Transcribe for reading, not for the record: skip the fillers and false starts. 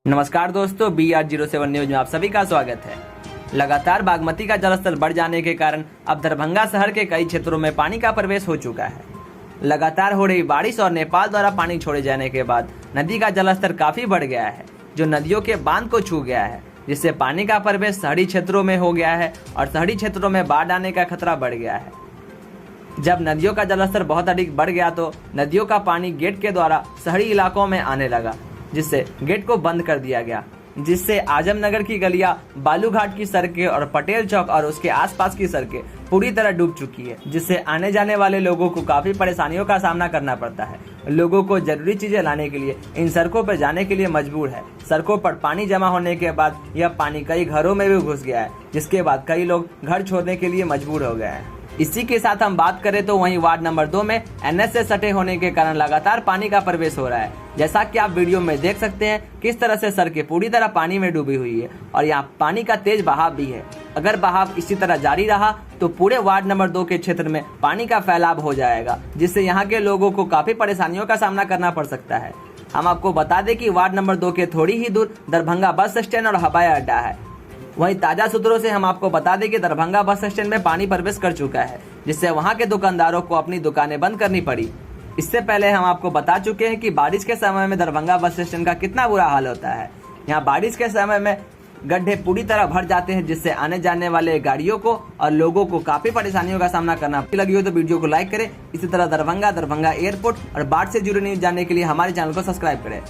नमस्कार दोस्तों, BR07 news में आप सभी का स्वागत है। लगातार बागमती का जलस्तर बढ़ जाने के कारण अब दरभंगा शहर के कई क्षेत्रों में पानी का प्रवेश हो चुका है। लगातार हो रही बारिश और नेपाल द्वारा पानी छोड़े जाने के बाद नदी का जलस्तर काफी बढ़ गया है, जो नदियों के बांध को छू गया है, जिससे पानी का प्रवेश शहरी क्षेत्रों में हो गया है और शहरी क्षेत्रों में बाढ़ आने का खतरा बढ़ गया है। जब नदियों का जलस्तर बहुत अधिक बढ़ गया तो नदियों का पानी गेट के द्वारा शहरी इलाकों में आने लगा, जिससे गेट को बंद कर दिया गया, जिससे आजमनगर की गलियां, बालूघाट की सड़कें और पटेल चौक और उसके आसपास की सड़कें पूरी तरह डूब चुकी है, जिससे आने जाने वाले लोगों को काफी परेशानियों का सामना करना पड़ता है। लोगों को जरूरी चीजें लाने के लिए इन सड़कों पर जाने के लिए मजबूर है। सड़कों पर पानी जमा होने के बाद यह पानी कई घरों में भी घुस गया है, जिसके बाद कई लोग घर छोड़ने के लिए मजबूर हो गए हैं। इसी के साथ हम बात करें तो वहीं वार्ड नंबर 2 में NH से सटे होने के कारण लगातार पानी का प्रवेश हो रहा है। जैसा कि आप वीडियो में देख सकते हैं किस तरह से सड़कें पूरी तरह पानी में डूबी हुई है और यहाँ पानी का तेज बहाव भी है। अगर बहाव इसी तरह जारी रहा तो पूरे वार्ड नंबर 2 के क्षेत्र में पानी का फैलाव हो जाएगा, जिससे यहाँ के लोगों को काफी परेशानियों का सामना करना पड़ सकता है। हम आपको बता दें कि वार्ड नंबर 2 के थोड़ी ही दूर दरभंगा बस स्टैंड और हवाई अड्डा है। वहीं ताजा सूत्रों से हम आपको बता दें कि दरभंगा बस स्टैंड में पानी प्रवेश कर चुका है, जिससे वहां के दुकानदारों को अपनी दुकानें बंद करनी पड़ी। इससे पहले हम आपको बता चुके हैं कि बारिश के समय में दरभंगा बस स्टैंड का कितना बुरा हाल होता है। यहाँ बारिश के समय में गड्ढे पूरी तरह भर जाते हैं, जिससे आने जाने वाले गाड़ियों को और लोगों को काफी परेशानियों का सामना करना लगी हो तो वीडियो को लाइक करें। इसी तरह दरभंगा एयरपोर्ट और बाढ़ से जुड़ी न्यूज जानने के लिए हमारे चैनल को सब्सक्राइब करें।